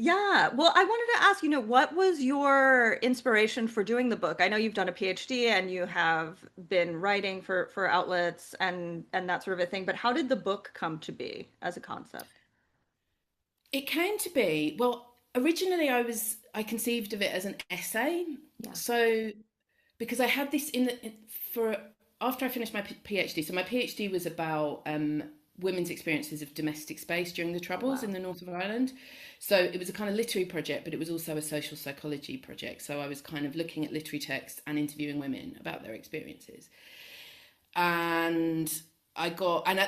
Yeah. Well, I wanted to ask, what was your inspiration for doing the book? I know you've done a PhD and you have been writing for outlets and that sort of a thing, but how did the book come to be as a concept? It came to be, well, originally I conceived of it as an essay. Yeah. So because I had this for after I finished my PhD. So my PhD was about women's experiences of domestic space during the Oh, Troubles in wow. the north of Ireland. So it was a kind of literary project, but it was also a social psychology project. So I was kind of looking at literary texts and interviewing women about their experiences. And and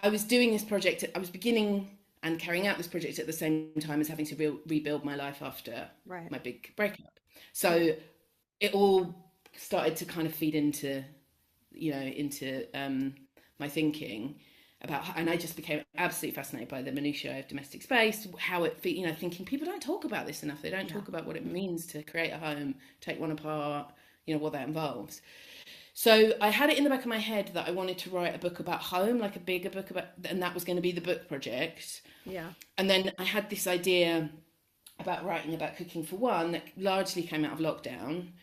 I was doing this project. I was beginning and carrying out this project at the same time as having to rebuild my life after Right. my big breakup. Yeah. So it all started to kind of feed into my thinking about, and I just became absolutely fascinated by the minutiae of domestic space, how thinking people don't talk about this enough. They don't Yeah. talk about what it means to create a home, take one apart, what that involves. So I had it in the back of my head that I wanted to write a book about home, like a bigger book about, and that was going to be the book project. Yeah. And then I had this idea about writing about cooking for one that largely came out of lockdown.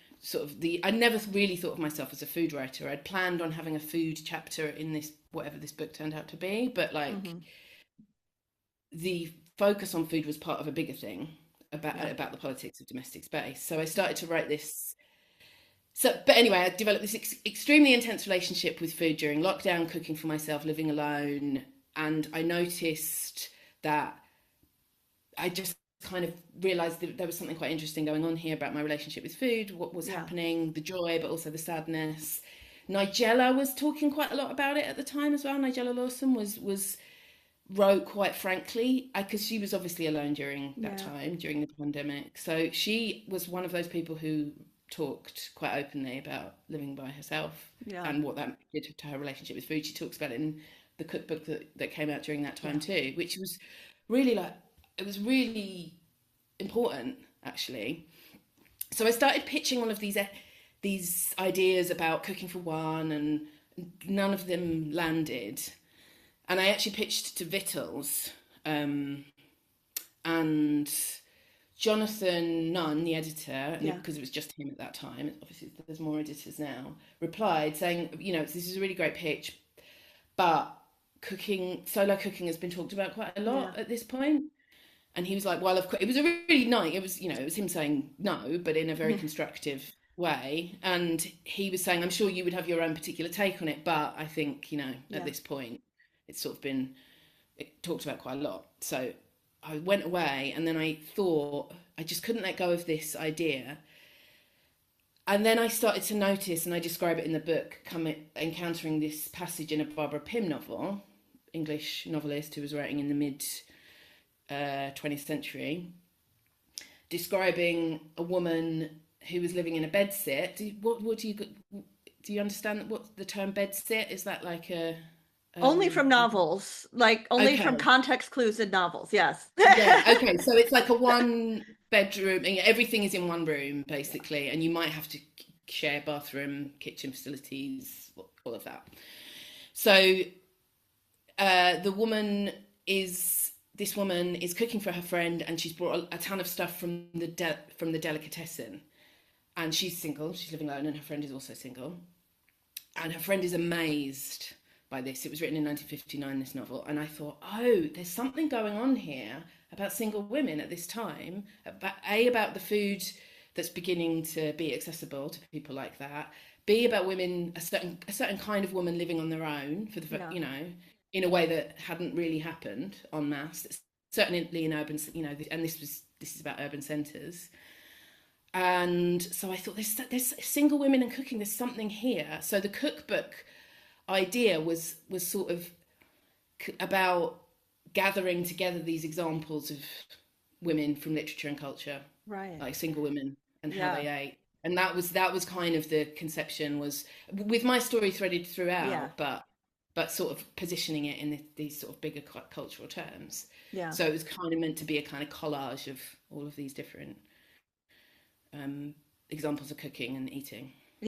I never really thought of myself as a food writer. I'd planned on having a food chapter in this, whatever this book turned out to be, but like Hmm. the focus on food was part of a bigger thing Yeah. about the politics of domestic space. So I started to write this. But anyway, I developed this extremely intense relationship with food during lockdown, cooking for myself, living alone, and I noticed that I just kind of realized that there was something quite interesting going on here about my relationship with food, what was Yeah. happening, the joy, but also the sadness. Nigella was talking quite a lot about it at the time as well. Nigella Lawson was wrote quite frankly, because she was obviously alone during that Yeah. time, during the pandemic. So she was one of those people who talked quite openly about living by herself Yeah. and what that did to her relationship with food. She talks about it in the cookbook that came out during that time Yeah. too, which was really it was really important actually. So I started pitching all of these ideas about cooking for one, and none of them landed. And I actually pitched to Vittles, and Jonathan Nunn, the editor, Yeah. because it was just him at that time, obviously there's more editors now, replied saying, this is a really great pitch, but solo cooking has been talked about quite a Yeah. lot at this point. And he was like, well, of course, it was a really nice, it was him saying no, but in a very constructive way. And he was saying, I'm sure you would have your own particular take on it, but I think, at Yeah. this point, it's sort of been talked about quite a lot. So I went away and then I thought I just couldn't let go of this idea. And then I started to notice, and I describe it in the book, encountering this passage in a Barbara Pym novel, English novelist who was writing in the mid 20th century, describing a woman who was living in a bedsit. Do you understand what the term bedsit is? That like a Only from novels, like only from okay. context clues in novels. Yes. Yeah, okay. So it's like a one bedroom, and everything is in one room Yeah. basically, and you might have to share bathroom, kitchen facilities, all of that. So the woman is this woman is cooking for her friend, and she's brought a ton of stuff from the delicatessen, and she's single. She's living alone, and her friend is also single, and her friend is amazed by this. It was written in 1959, this novel, and I thought, oh, there's something going on here about single women at this time, about the food that's beginning to be accessible to people like that, b about women, a certain kind of woman living on their own for the Yeah. in a way that hadn't really happened en masse, certainly in urban, and this is about urban centres. And so I thought, there's single women and cooking. There's something here. So the cookbook idea was sort of about gathering together these examples of women from literature and culture, Right. like single women and how Yeah. they ate. And that was kind of the conception, was with my story threaded Yeah. throughout, but sort of positioning it in these sort of bigger cultural terms. Yeah. So it was kind of meant to be a kind of collage of all of these different examples of cooking and eating.